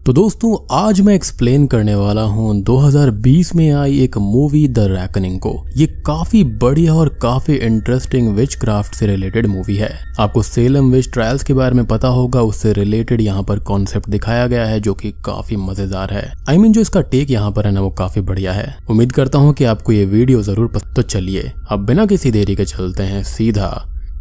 तो दोस्तों आज मैं एक्सप्लेन करने वाला हूँ 2020 में आई एक मूवी द रैकनिंग को। ये काफी बढ़िया और काफी इंटरेस्टिंग विच क्राफ्ट से रिलेटेड मूवी है। आपको सेलम विच ट्रायल्स के बारे में पता होगा, उससे रिलेटेड यहाँ पर कॉन्सेप्ट दिखाया गया है जो कि काफी मजेदार है। I mean, जो इसका टेक यहाँ पर है ना वो काफी बढ़िया है। उम्मीद करता हूँ कि आपको ये वीडियो जरूर पसंद। तो चलिए अब बिना किसी देरी के चलते हैं सीधा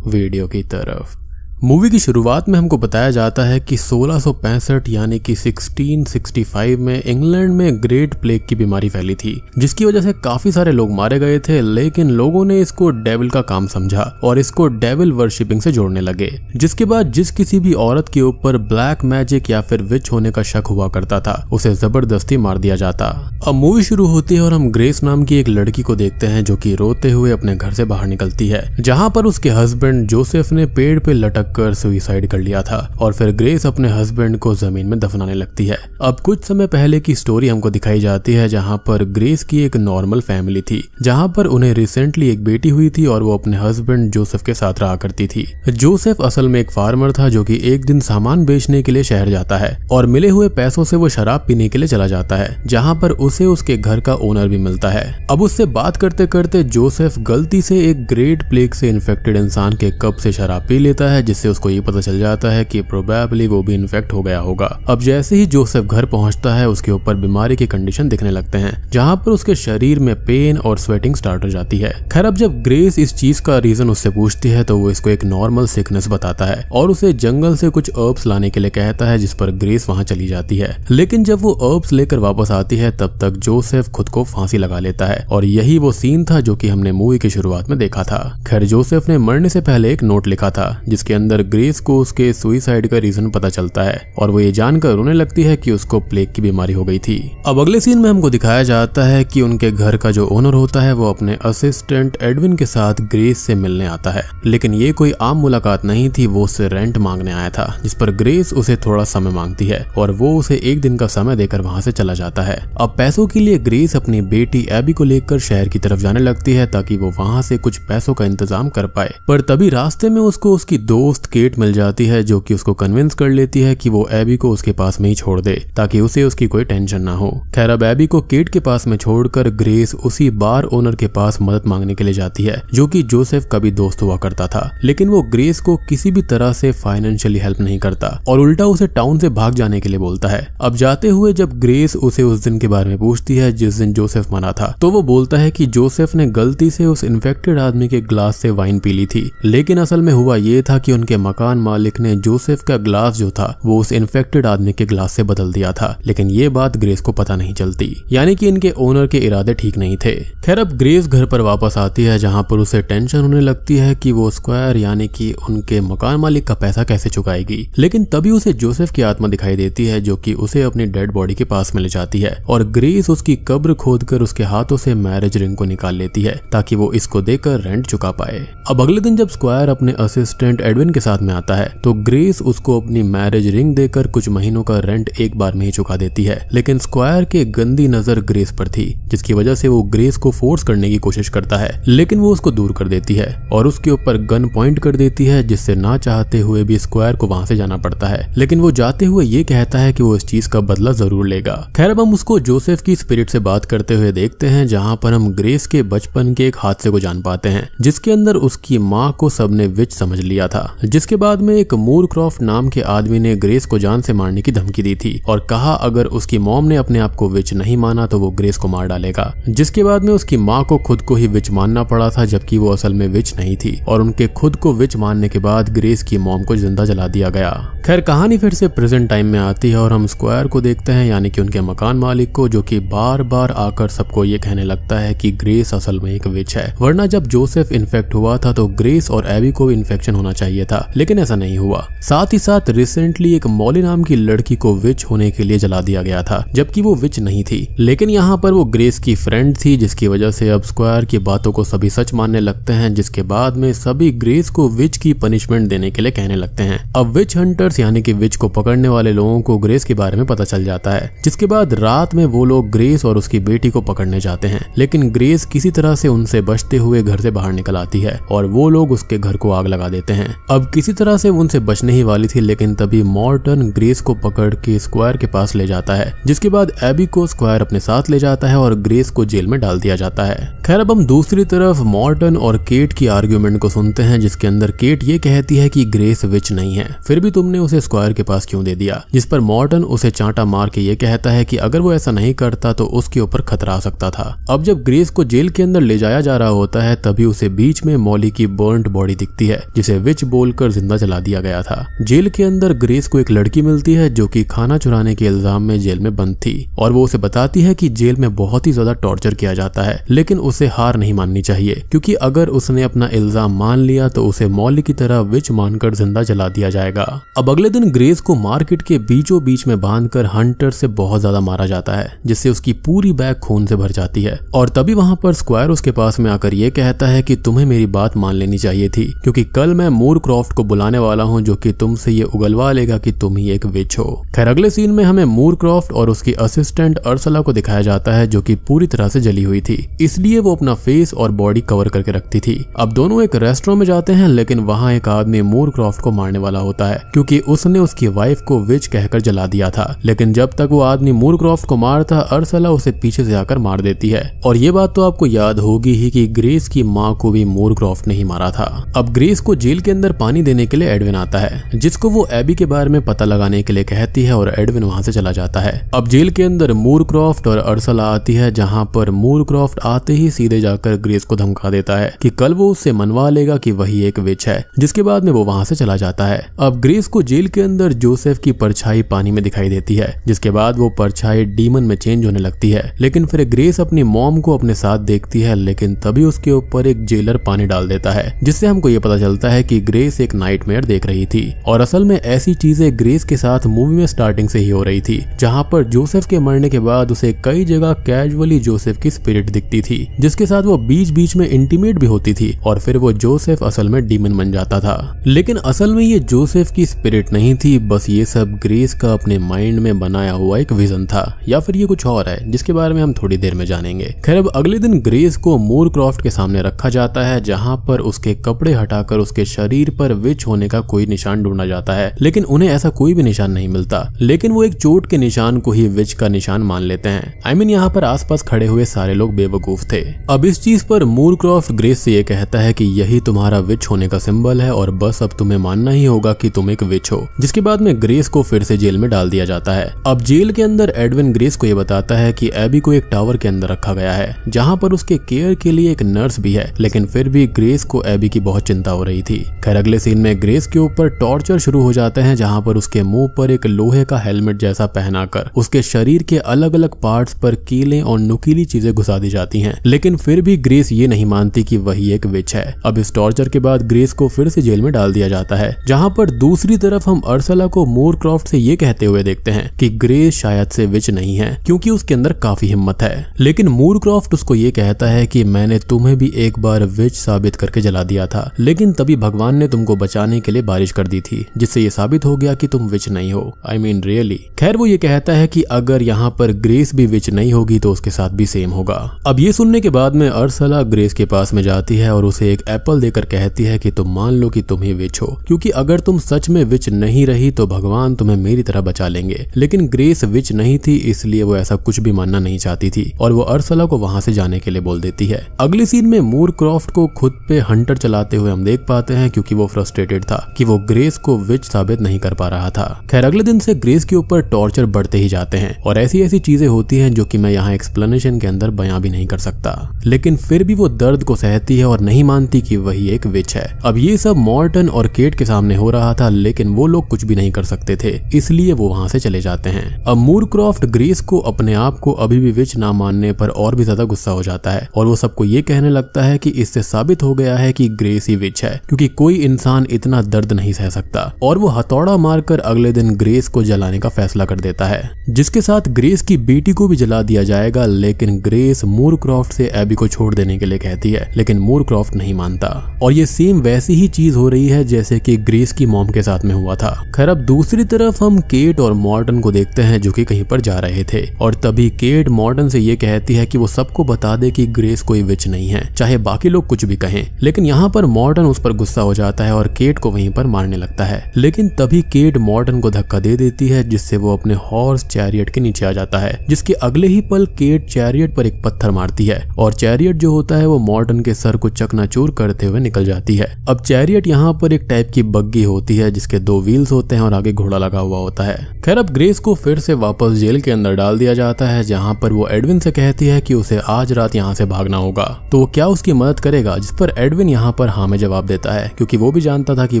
वीडियो की तरफ। मूवी की शुरुआत में हमको बताया जाता है कि 1665 यानी कि 1665 में इंग्लैंड में ग्रेट प्लेग की बीमारी फैली थी, जिसकी वजह से काफी सारे लोग मारे गए थे। लेकिन लोगों ने इसको डेविल का काम समझा और इसको डेविल वर्शिपिंग से जोड़ने लगे, जिसके बाद जिस किसी भी औरत के ऊपर ब्लैक मैजिक या फिर विच होने का शक हुआ करता था उसे जबरदस्ती मार दिया जाता। अब मूवी शुरू होती है और हम ग्रेस नाम की एक लड़की को देखते हैं जो कि रोते हुए अपने घर से बाहर निकलती है, जहाँ पर उसके हस्बैंड जोसेफ ने पेड़ पे लटक कर सुसाइड कर लिया था और फिर ग्रेस अपने हस्बैंड को जमीन में दफनाने लगती है। अब कुछ समय पहले की स्टोरी हमको दिखाई जाती है जहां पर ग्रेस की एक नॉर्मल फैमिली थी, जहां पर उन्हें रिसेंटली एक बेटी हुई थी और वो अपने हस्बैंड जोसेफ के साथ रहा करती थी। जोसेफ असल में एक फार्मर था जो कि एक दिन सामान बेचने के लिए शहर जाता है और मिले हुए पैसों से वो शराब पीने के लिए चला जाता है, जहाँ पर उसे उसके घर का ओनर भी मिलता है। अब उससे बात करते करते जोसेफ गलती से एक ग्रेट प्लेग से इन्फेक्टेड इंसान के कप से शराब पी लेता है, जिससे उसको ये पता चल जाता है कि प्रोबेबली वो भी इन्फेक्ट हो गया होगा। अब जैसे ही जोसेफ घर पहुंचता है उसके ऊपर बीमारी के कंडीशन दिखने लगते हैं, जहां पर उसके शरीर में पेन और स्वेटिंग स्टार्ट हो जाती है। खैर अब जब ग्रेस इस चीज का रीजन उससे पूछती है तो वो इसको एक नॉर्मल सिकनेस बताता है और उसे जंगल से कुछ अर्ब्स लाने के लिए कहता है, जिस पर ग्रेस वहां चली जाती है। लेकिन जब वो अर्ब्स लेकर वापस आती है तब तक जोसेफ खुद को फांसी लगा लेता है और यही वो सीन था जो कि हमने मूवी की शुरुआत में देखा था। खैर जोसेफ ने मरने से पहले एक नोट लिखा था जिसके अंदर ग्रेस को उसके सुसाइड का रीजन पता चलता है और वो ये जानकर रोने लगती है कि उसको प्लेग की बीमारी हो गई थी। अब अगले सीन में हमको दिखाया जाता है कि उनके घर का जो ओनर होता है वो अपने असिस्टेंट एडविन के साथ ग्रेस से मिलने आता है, लेकिन ये कोई आम मुलाकात नहीं थी, वो उससे रेंट मांगने आया था, जिस पर ग्रेस उसे थोड़ा समय मांगती है और वो उसे एक दिन का समय देकर वहां से चला जाता है। अब पैसों के लिए ग्रेस अपनी बेटी एबी को लेकर शहर की तरफ जाने लगती है ताकि वो वहां से कुछ पैसों का इंतजाम कर पाए, पर तभी रास्ते में उसको उसकी दोस्त केट मिल जाती है जो कि उसको कन्विंस कर लेती है कि वो एबी को उसके पास में ही छोड़ दे ताकि उसे उसकी कोई टेंशन ना हो। खैर अब एबी को केट के पास में छोड़कर ग्रेस उसी बार ओनर के पास मदद मांगने के लिए जाती है जो कि जोसेफ का भी दोस्त हुआ करता था, लेकिन वो ग्रेस को किसी भी तरह से फाइनेंशियली हेल्प नहीं करता और उल्टा उसे टाउन से भाग जाने के लिए बोलता है। अब जाते हुए जब ग्रेस उसे उस दिन के बारे में पूछती है जिस दिन जोसेफ मरा था, तो वो बोलता है कि जोसेफ ने गलती से उस इन्फेक्टेड आदमी के ग्लास से वाइन पी ली थी, लेकिन असल में हुआ ये था कि उनके मकान मालिक ने जोसेफ का ग्लास जो था वो उस इन्फेक्टेड आदमी के ग्लास से बदल दिया था, लेकिन ये बात ग्रेस को पता नहीं चलती, यानी कि इनके ओनर के इरादे ठीक नहीं थे। खैर अब ग्रेस घर पर वापस आती है जहां पर उसे टेंशन होने लगती है कि वो स्क्वायर यानी कि उनके मकान मालिक का पैसा कैसे चुकाएगी, लेकिन तभी उसे जोसेफ की आत्मा दिखाई देती है जो कि उसे अपनी डेड बॉडी के पास में ले जाती है और ग्रेस उसकी कब्र खोदकर उसके हाथों से मैरिज रिंग को निकाल लेती है ताकि वो इसको देकर रेंट चुका पाए। अब अगले दिन जब स्क्वायर अपने असिस्टेंट एडविन के साथ में आता है तो ग्रेस उसको अपनी मैरिज रिंग देकर कुछ महीनों का रेंट एक बार में ही चुका देती है, लेकिन स्क्वायर के गंदी नजर ग्रेस पर थी, जिसकी वजह से वो ग्रेस को फोर्स करने की कोशिश करता है, लेकिन वो उसको दूर कर देती है और उसके ऊपर गन पॉइंट कर देती है, जिससे ना चाहते हुए भी स्क्वायर को वहां से जाना पड़ता है, लेकिन वो जाते हुए ये कहता है कि वो इस चीज का बदला जरूर लेगा। खैर अब हम उसको जोसेफ की स्पिरिट से बात करते हुए देखते हैं जहां पर हम ग्रेस के बचपन के एक हादसे को जान पाते हैं जिसके अंदर उसकी माँ को सबने विच समझ लिया था, जिसके बाद में एक मूरक्रॉफ्ट नाम के आदमी ने ग्रेस को जान से मारने की धमकी दी थी और कहा अगर उसकी मॉम ने अपने आप को विच नहीं माना तो वो ग्रेस को मार डालेगा, जिसके बाद में उसकी माँ को खुद को ही विच मानना पड़ा था जबकि वो असल में विच नहीं थी और उनके खुद को विच मानने के बाद ग्रेस की मॉम को जिंदा जला दिया गया। खैर कहानी फिर से प्रेजेंट टाइम में आती है और हम स्क्वायर को देखते हैं यानी कि उनके मकान मालिक को, जो कि बार बार आकर सबको ये कहने लगता है कि ग्रेस असल में एक विच है, वरना जब जोसेफ इन्फेक्ट हुआ था तो ग्रेस और एबी को इन्फेक्शन होना चाहिए था, लेकिन ऐसा नहीं हुआ। साथ ही साथ रिसेंटली एक मॉली नाम की लड़की को विच होने के लिए जला दिया गया था जबकि वो विच नहीं थी, लेकिन यहाँ पर वो ग्रेस की फ्रेंड थी, जिसकी वजह से अब स्क्वायर की बातों को सभी सच मानने लगते हैं, जिसके बाद में सभी ग्रेस को विच की पनिशमेंट देने के लिए कहने लगते हैं। अब विच हंटर्स यानी कि विच को पकड़ने वाले लोगों को ग्रेस के बारे में पता चल जाता है, जिसके बाद रात में वो लोग ग्रेस और उसकी बेटी को पकड़ने जाते हैं, लेकिन ग्रेस किसी तरह से उनसे बचते हुए घर से बाहर निकल आती है और वो लोग उसके घर को आग लगा देते हैं। अब अब किसी तरह से उनसे बचने ही वाली थी, लेकिन तभी मॉर्टन ग्रेस को पकड़ के स्क्वायर के पास ले जाता है, जिसके बाद एबी को स्क्वायर अपने साथ ले जाता है और ग्रेस को जेल में डाल दिया जाता है। खैर अब हम दूसरी तरफ मॉर्टन और केट की आर्ग्यूमेंट को सुनते हैं, जिसके अंदर केट ये कहती है कि ग्रेस विच नहीं है, फिर भी तुमने उसे स्क्वायर के पास क्यों दे दिया, जिस पर मॉर्टन उसे चांटा मार के ये कहता है कि अगर वो ऐसा नहीं करता तो उसके ऊपर खतरा आ सकता था। अब जब ग्रेस को जेल के अंदर ले जाया जा रहा होता है तभी उसे बीच में मॉली की बर्न्ड बॉडी दिखती है, जिसे विच बोलकर जिंदा जला दिया गया था। जेल के अंदर ग्रेस को एक लड़की मिलती है जो कि खाना चुराने के इल्जाम में जेल में बंद थी और वो उसे बताती है कि जेल में बहुत ही ज्यादा टॉर्चर किया जाता है, लेकिन उसे हार नहीं माननी चाहिए क्योंकि अगर उसने अपना इल्जाम मान लिया तो उसे मॉली की तरह विच मानकर जिंदा जला दिया जाएगा। अब अगले दिन ग्रेस को मार्केट के बीचों बीच में बांधकर हंटर से बहुत ज्यादा मारा जाता है, जिससे उसकी पूरी बैग खून से भर जाती है। और तभी वहां पर स्क्वायर उसके पास में आकर ये कहता है कि तुम्हें मेरी बात मान लेनी चाहिए थी, क्योंकि कल मैं मूरक्रॉफ्ट को बुलाने वाला हूं जो कि तुमसे ये उगलवा लेगा कि तुम ही एक विच हो। खैर अगले सीन में हमें मूरक्रॉफ्ट और उसकी असिस्टेंट अर्सला को दिखाया जाता है जो कि पूरी तरह से जली हुई थी, इसलिए वो अपना फेस और बॉडी कवर करके रखती थी। अब दोनों एक रेस्टोरेंट में जाते हैं, लेकिन वहां एक आदमी मूरक्रॉफ्ट को मारने वाला होता है क्योंकि उसने उसकी वाइफ को विच कहकर जला दिया था। लेकिन जब तक वो आदमी मूरक्रॉफ्ट को मारता, अर्सला उसे पीछे से आकर मार देती है। और ये बात तो आपको याद होगी ही कि ग्रेस की माँ को भी मूरक्रॉफ्ट ने ही मारा था। अब ग्रेस को जेल के अंदर पानी देने के लिए एडविन आता है, जिसको वो एबी के बारे में पता लगाने के लिए कहती है और एडविन वहां से चला जाता है। अब जेल के अंदर मूरक्रॉफ्ट और अर्सला आती है, जहां पर मूरक्रॉफ्ट आते ही सीधे जाकर ग्रेस को धमका देता है कि कल वो उससे मनवा लेगा कि वही एक विच है, जिसके बाद में वो वहां से चला जाता है। अब ग्रेस को जेल के अंदर जोसेफ की परछाई पानी में दिखाई देती है, जिसके बाद वो परछाई डीमन में चेंज होने लगती है। लेकिन फिर ग्रेस अपनी मॉम को अपने साथ देखती है, लेकिन तभी उसके ऊपर एक जेलर पानी डाल देता है, जिससे हमको ये पता चलता है कि ग्रेस एक नाइटमेयर देख रही थी। और असल में ऐसी चीजें ग्रेस के साथ मूवी में स्टार्टिंग से ही हो रही थी, जहां पर जोसेफ के मरने के बाद उसे कई जगह कैजुअली जोसेफ की स्पिरिट दिखती थी, जिसके साथ वो बीच बीच में इंटीमेट भी होती थी और फिर वो जोसेफ असल में डीमन बन जाता था। लेकिन असल में ये जोसेफ की स्पिरिट नहीं थी, बस ये सब ग्रेस का अपने माइंड में बनाया हुआ एक विजन था, या फिर ये कुछ और है जिसके बारे में हम थोड़ी देर में जानेंगे। खैर अब अगले दिन ग्रेस को मूरक्रॉफ्ट के सामने रखा जाता है, जहां पर उसके कपड़े हटाकर उसके शरीर पर विच होने का कोई निशान ढूंढा जाता है, लेकिन उन्हें ऐसा कोई भी निशान नहीं मिलता। लेकिन वो एक चोट के निशान को ही विच का निशान मान लेते हैं। आई मीन यहाँ पर आसपास खड़े हुए सारे लोग बेवकूफ थे। अब इस चीज पर मूरक्रॉफ्ट ग्रेस से ये कहता है कि यही तुम्हारा विच होने का सिंबल है और बस अब तुम्हें मानना ही होगा कि तुम एक विच हो, जिसके बाद में ग्रेस को फिर से जेल में डाल दिया जाता है। अब जेल के अंदर एडविन ग्रेस को ये बताता है कि एबी को एक टावर के अंदर रखा गया है, जहां पर उसके केयर के लिए एक नर्स भी है, लेकिन फिर भी ग्रेस को एबी की बहुत चिंता हो रही थी। खैर अगले सीन में ग्रेस के ऊपर टॉर्चर शुरू हो जाते हैं, जहां पर उसके मुंह पर एक लोहे का हेलमेट जैसा पहनाकर उसके शरीर के अलग अलग पार्ट्स पर कीलें और नुकीली चीजें घुसा दी जाती हैं, लेकिन फिर भी ग्रेस ये नहीं मानती कि वही एक विच है। अब इस टॉर्चर के बाद ग्रेस को फिर से जेल में डाल दिया जाता है, जहां पर दूसरी तरफ हम अर्सला को मूरक्रॉफ्ट से ये कहते हुए देखते हैं कि ग्रेस शायद से विच नहीं है, क्योंकि उसके अंदर काफी हिम्मत है। लेकिन मूरक्रॉफ्ट उसको ये कहता है कि मैंने तुम्हें भी एक बार विच साबित करके जला दिया था, लेकिन तभी भगवान ने तुमको बचाने के लिए बारिश कर दी थी, जिससे ये साबित हो गया कि तुम विच नहीं हो। I mean really. खैर वो ये कहता है कि अगर यहाँ पर ग्रेस भी विच नहीं होगी तो उसके साथ भी सेम होगा। अब ये सुनने के बाद में अर्सला ग्रेस के पास में जाती है और उसे एक एप्पल देकर कहती है कि तुम मान लो कि तुम ही विच हो, क्योंकि अगर तुम सच में विच नहीं रही तो भगवान तुम्हें मेरी तरह बचा लेंगे। लेकिन ग्रेस विच नहीं थी, इसलिए वो ऐसा कुछ भी मानना नहीं चाहती थी और वो अर्सला को वहां से जाने के लिए बोल देती है। अगली सीन में मूरक्रॉफ्ट को खुद पे हंटर चलाते हुए हम देख पाते हैं, क्योंकि वो फ्रस्ट्रेटेड था कि वो ग्रेस को विच साबित नहीं कर पा रहा था। खैर अगले दिन से ग्रेस के ऊपर टॉर्चर बढ़ते ही जाते हैं और ऐसी ऐसी चीजें होती हैं जो कि मैं यहाँ एक्सप्लेनेशन के अंदर बयां भी नहीं कर सकता, लेकिन फिर भी वो दर्द को सहती है और नहीं मानती कि वही एक विच है। अब ये सब मॉर्टन और केट के सामने हो रहा था, लेकिन वो लोग कुछ भी नहीं कर सकते थे, इसलिए वो वहां से चले जाते हैं। अब मूरक्रॉफ्ट ग्रेस को अपने आप को अभी भी विच ना मानने पर और भी ज्यादा गुस्सा हो जाता है और वो सबको ये कहने लगता है कि इससे साबित हो गया है कि ग्रेस ही विच है, क्योंकि कोई इंसान इतना दर्द नहीं सह सकता। और वो हथौड़ा मारकर अगले दिन ग्रेस को जलाने का फैसला कर देता है, जिसके साथ ग्रेस की बेटी को भी जला दिया जाएगा। लेकिन ग्रेस मूरक्रॉफ्ट से एबी को छोड़ देने के लिए कहती है, लेकिन मूरक्रॉफ्ट नहीं मानता और ये सेम वैसी ही चीज हो रही है जैसे कि ग्रेस की मॉम के साथ में हुआ था। खैर अब दूसरी तरफ हम केट और मॉर्टन को देखते हैं जो कि कहीं पर जा रहे थे और तभी केट मॉर्टन से ये कहती है कि वो सबको बता दे कि ग्रेस कोई विच नहीं है, चाहे बाकी लोग कुछ भी कहें। लेकिन यहाँ पर मॉर्टन उस पर गुस्सा हो जाता है और केट को वहीं पर मारने लगता है। लेकिन तभी केट मॉर्टन को धक्का दे देती है, जिससे वो अपने हॉर्स चैरियट के नीचे आ जाता है। जिसके अगले ही पल केट चैरियट पर एक पत्थर मारती है और चैरियट जो होता है वो मॉर्टन के सर को चकनाचूर करते हुए निकल जाती है। अब चैरियट यहाँ पर एक टाइप की बग्गी होती है जिसके 2 व्हील्स होते हैं और आगे घोड़ा लगा हुआ होता है। खैर अब ग्रेस को फिर से वापस जेल के अंदर डाल दिया जाता है, जहाँ पर वो एडविन से कहती है कि उसे आज रात यहाँ से भागना होगा, तो वो क्या उसकी मदद करेगा, जिस पर एडविन यहाँ पर हाँ में जवाब देता है, क्योंकि वो भी जानता था कि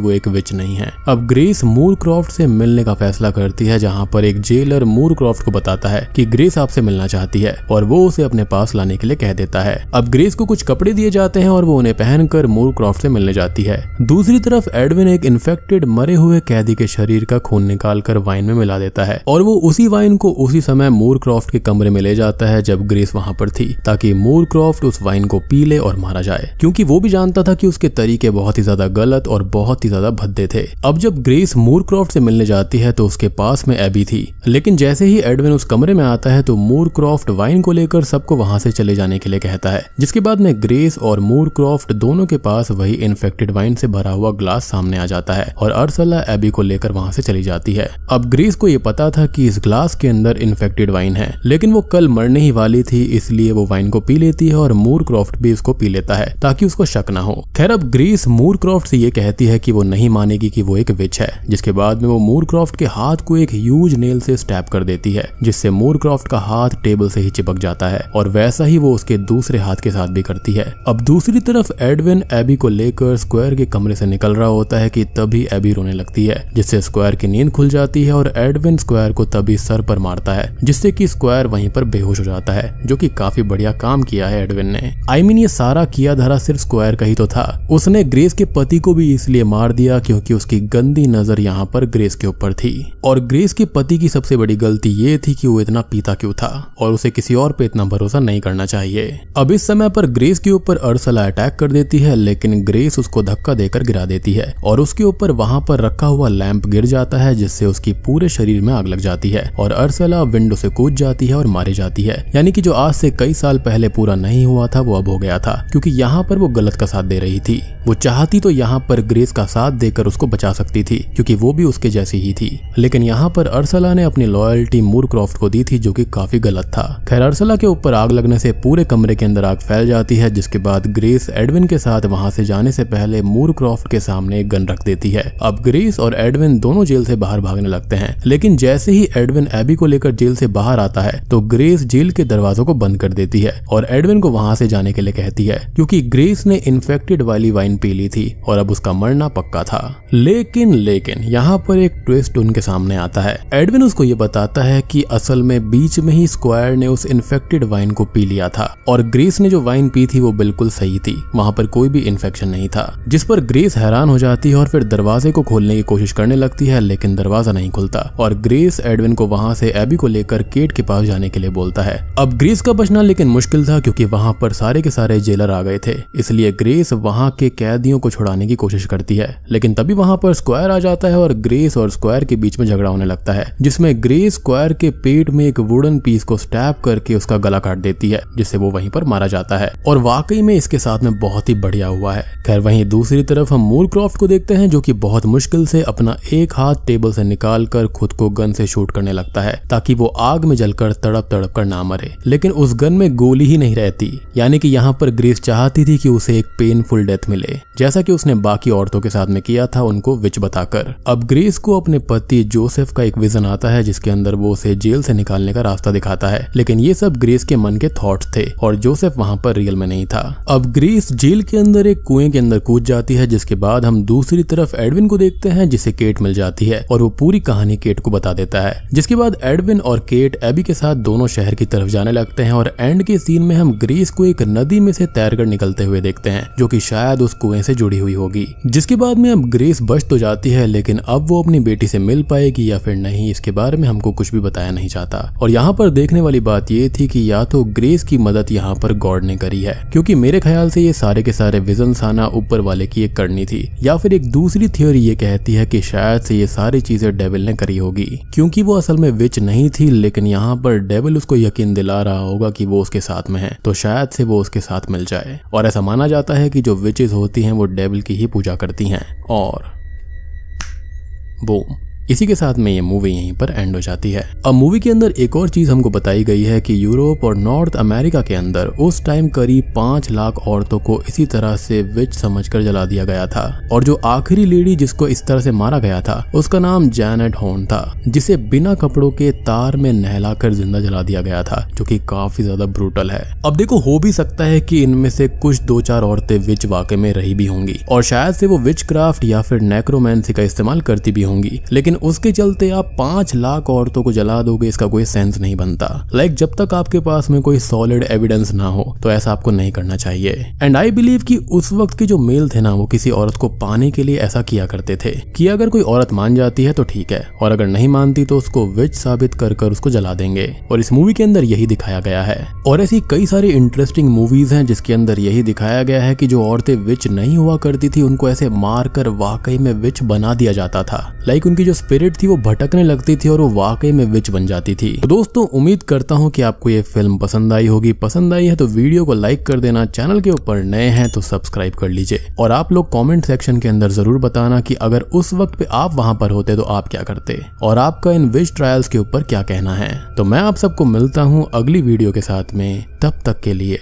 वो एक विच नहीं है। अब ग्रेस मूरक्रॉफ्ट से मिलने का फैसला करती है, जहाँ पर एक जेलर मूरक्रॉफ्ट को बताता है कि ग्रेस आपसे मिलना चाहती है और वो उसे अपने पास लाने के लिए कह देता है। अब ग्रेस को कुछ कपड़े दिए जाते हैं और वो उन्हें पहनकर मूरक्रॉफ्ट से मिलने जाती है। दूसरी तरफ एडविन एक इन्फेक्टेड मरे हुए कैदी के शरीर का खून निकालकर वाइन में मिला देता है और वो उसी वाइन को उसी समय मूरक्रॉफ्ट के कमरे में ले जाता है जब ग्रेस वहां पर थी, ताकि मूरक्रॉफ्ट उस वाइन को पी ले और मारा जाए, क्योंकि वो भी जानता था कि उसके तरीके बहुत ही ज्यादा गलत और बहुत ही ज्यादा भद्दे थे। अब जब ग्रेस मूरक्रॉफ्ट से मिलने जाती है तो उसके पास में एबी थी, लेकिन जैसे ही एडविन उस कमरे में आता है तो मूरक्रॉफ्ट वाइन को लेकर सबको वहां से चले जाने के लिए कहता है। जिसके बाद में ग्रेस और मूरक्रॉफ्ट दोनों के पास वही इन्फेक्टेड वाइन से भरा हुआ ग्लास सामने आ जाता है और अर्सला एबी को लेकर वहां से चली जाती है। अब ग्रेस को ये पता था कि इस ग्लास के अंदर इन्फेक्टेड वाइन है, लेकिन वो कल मरने ही वाली थी, इसलिए वो वाइन को पी लेती है और मूरक्रॉफ्ट भी इसको पी लेता है ताकि उसको शक ना हो। खैर अब ग्रेस मूरक्रॉफ्ट से ये कहती है कि वो नहीं मानेगी कि वो एक विच है, जिसके बाद में वो मूरक्रॉफ्ट के हाथ को एक ह्यूज नेल से स्टैब कर देती है, जिससे मूरक्रॉफ्ट का हाथ टेबल से ही चिपक जाता है और वैसा ही वो उसके दूसरे हाथ के साथ भी करती है। अब दूसरी तरफ एडविन एबी को लेकर स्क्वायर के कमरे से निकल रहा होता है कि तभी एबी रोने लगती है, जिससे स्क्वायर की नींद खुल जाती है और एडविन स्क्वायर को तभी सर पर मारता है, जिससे कि स्क्वायर वहीं पर बेहोश हो जाता है, जो कि काफी बढ़िया काम किया है एडविन ने। ये सारा किया धरा सिर्फ स्क्वायर का ही तो था। उसने ग्रेस के पति को भी इसलिए मार दिया क्योंकि उसकी गंदी नजर यहाँ पर ग्रेस के ऊपर थी, और ग्रेस के पति की सबसे बड़ी गलती ये थी कि वो इतना पीता क्यों था और उसे किसी और पे इतना भरोसा नहीं करना चाहिए। अब इस समय पर ग्रेस के ऊपर अर्सला अटैक कर देती है, लेकिन ग्रेस उसको धक्का देकर गिरा देती है और उसके ऊपर वहां पर रखा हुआ लैंप गिर जाता है, जिससे उसकी पूरे शरीर में आग लग जाती है और अर्सला विंडो से कूद जाती है और मारी जाती है। यानी कि जो आज से कई साल पहले पूरा नहीं हुआ था वो अब हो गया था, क्योंकि यहाँ पर वो गलत का साथ दे रही थी। वो चाहती तो यहाँ पर ग्रेस का साथ देकर उसको बचा सकती थी, क्योंकि वो भी उसके जैसी ही थी, लेकिन यहाँ पर अर्सला ने अपनी लॉयल्टी मूरक्रॉफ्ट को दी थी, जो कि काफी गलत था। खैर अर्सला के ऊपर आग लगने से पूरे कमरे के अंदर आग फैल जाती है, जिसके बाद ग्रेस एडविन के साथ वहां से जाने से पहले मूरक्रॉफ्ट के सामने एक गन रख देती है। अब ग्रेस और एडविन दोनों जेल से बाहर भागने लगते हैं, लेकिन जैसे ही एडविन एबी को लेकर जेल से बाहर आता है तो ग्रेस जेल के दरवाजों को बंद कर देती है और एडविन को वहां से जाने के लिए कहती है, क्योंकि ग्रेस ने इन्फेक्टेड वाली वाइन पी ली थी और अब उसका मरना पक्का था। लेकिन यहाँ पर एक ट्विस्ट उनके सामने आता है। एडविन उसको ये बताता है कि असल में बीच में ही स्क्वायर ने उस इन्फेक्टेड वाइन को पी लिया था और ग्रेस ने जो वाइन पी थी वो बिल्कुल सही थी, वहां पर कोई भी इन्फेक्शन नहीं था। जिस पर ग्रेस हैरान हो जाती है और फिर दरवाजे को खोलने की कोशिश करने लगती है, लेकिन दरवाजा नहीं खुलता और ग्रेस एडविन को वहां से एबी को लेकर केट के पास जाने के लिए बोलता है। अब ग्रेस का बचना लेकिन मुश्किल था, क्योंकि वहां पर सारे के सारे जेलर आ गए थे, इसलिए ग्रेस वहां के कैदियों को छुड़ाने की कोशिश करती है। लेकिन तभी वहां पर स्क्वायर आ जाता है और ग्रेस और स्क्वायर के बीच में झगड़ा होने लगता है, जिसमें ग्रेस स्क्वायर के पेट में एक वुडन पीस को स्टैब करके उसका गला काट देती है, जिससे वो वहीं पर मारा जाता है। और वाकई में इसके साथ में बहुत ही बढ़िया हुआ है। खैर वहीं दूसरी तरफ हम मूरक्रॉफ्ट को देखते हैं, जो कि बहुत मुश्किल से अपना एक हाथ टेबल से निकालकर खुद को गन से शूट करने लगता है, ताकि वो आग में जलकर तड़प तड़प कर ना मरे। लेकिन उस गन में गोली ही नहीं रहती, यानी कि यहाँ पर ग्रेस चाहती थी कि उसे एक पेनफुल डेथ मिले, जैसा कि उसने बाकी औरतों के साथ में किया था, उनको विच बताकर। अब ग्रेस को अपने पति जोसेफ का एक विजन आता है, जिसके अंदर वो उसे जेल से निकालने का रास्ता दिखाता है, लेकिन ये सब ग्रेस के मन के थॉट्स थे और जोसेफ वहां पर रियल में नहीं था। अब ग्रेस जेल के अंदर एक कुएं के अंदर कूद जाती है, जिसके बाद हम दूसरी तरफ एडविन को देखते हैं, जिसे केट मिल जाती है और वो पूरी कहानी केट को बता देता है। जिसके बाद एडविन और केट एबी के साथ दोनों शहर की तरफ जाने लगते हैं और एंड के सीन में हम ग्रेस को एक नदी में से तैरकर निकलते हुए देखते हैं, जो कि शायद उस कुएं से जुड़ी हुई होगी। जिसके बाद में अब ग्रेस बच तो जाती है, लेकिन अब वो अपनी बेटी से मिल पाएगी या फिर नहीं, इसके बारे में हमको कुछ भी बताया नहीं जाता। और यहाँ पर देखने वाली बात ये थी कि या तो ग्रेस की मदद यहाँ पर गॉड ने करी है, क्योंकि मेरे ख्याल से ये सारे के सारे विजन्स आना ऊपर वाले की एक करनी थी, या फिर एक दूसरी थ्योरी ये कहती है कि शायद से ये सारी चीजें डेविल ने करी होगी, क्योंकि वो असल में विच नहीं थी, लेकिन यहाँ पर डेविल उसको यकीन दिला रहा होगा कि वो उसके साथ में है, तो शायद से वो उसके साथ मिल जाए। और ऐसा माना जाता है कि जो विचेस होती हैं वो डेविल की ही पूजा करती हैं और बूम, इसी के साथ में ये मूवी यहीं पर एंड हो जाती है। अब मूवी के अंदर एक और चीज हमको बताई गई है कि यूरोप और नॉर्थ अमेरिका के अंदर उस टाइम करीब 5 लाख औरतों को इसी तरह से विच समझकर जला दिया गया था और जो आखिरी लेडी जिसको इस तरह से मारा गया था उसका नाम जैनेट हॉर्न था, जिसे बिना कपड़ों के तार में नहलाकर जिंदा जला दिया गया था, जो कि काफी ज्यादा ब्रूटल है। अब देखो, हो भी सकता है कि इनमें से कुछ 2-4 औरतें विच वाकई में रही भी होंगी और शायद से वो विच क्राफ्ट या फिर नेक्रोमेंसी का इस्तेमाल करती भी होंगी, लेकिन उसके चलते आप 5 लाख औरतों को जला दोगे, इसका कोई सेंस नहीं बनता। जब तक आपके पास में कोई सॉलिड एविडेंस ना हो तो ऐसा आपको नहीं करना चाहिए। एंड आई बिलीव कि उस वक्त के जो मेल थे ना, वो किसी औरत को पाने के लिए ऐसा किया करते थे कि अगर कोई औरत मान जाती है तो ठीक है, और अगर नहीं मानती तो उसको विच साबित कर उसको जला देंगे। और इस मूवी के अंदर यही दिखाया गया है। और ऐसी कई सारी इंटरेस्टिंग मूवीज हैं जिसके अंदर यही दिखाया गया है कि जो औरतें विच नहीं हुआ करती थी उनको ऐसे मार कर वाकई में विच बना दिया जाता था। उनकी जो स्पिरिट थी वो भटकने लगती थी और वो वाकई में विच बन जाती थी। तो दोस्तों, उम्मीद करता हूँ कि आपको ये फिल्म पसंद आई होगी। पसंद आई है तो वीडियो को लाइक कर देना, चैनल के ऊपर नए हैं तो सब्सक्राइब कर लीजिए और आप लोग कमेंट सेक्शन के अंदर जरूर बताना कि अगर उस वक्त पे आप वहां पर होते तो आप क्या करते और आपका इन विच ट्रायल्स के ऊपर क्या कहना है। तो मैं आप सबको मिलता हूँ अगली वीडियो के साथ में, तब तक के लिए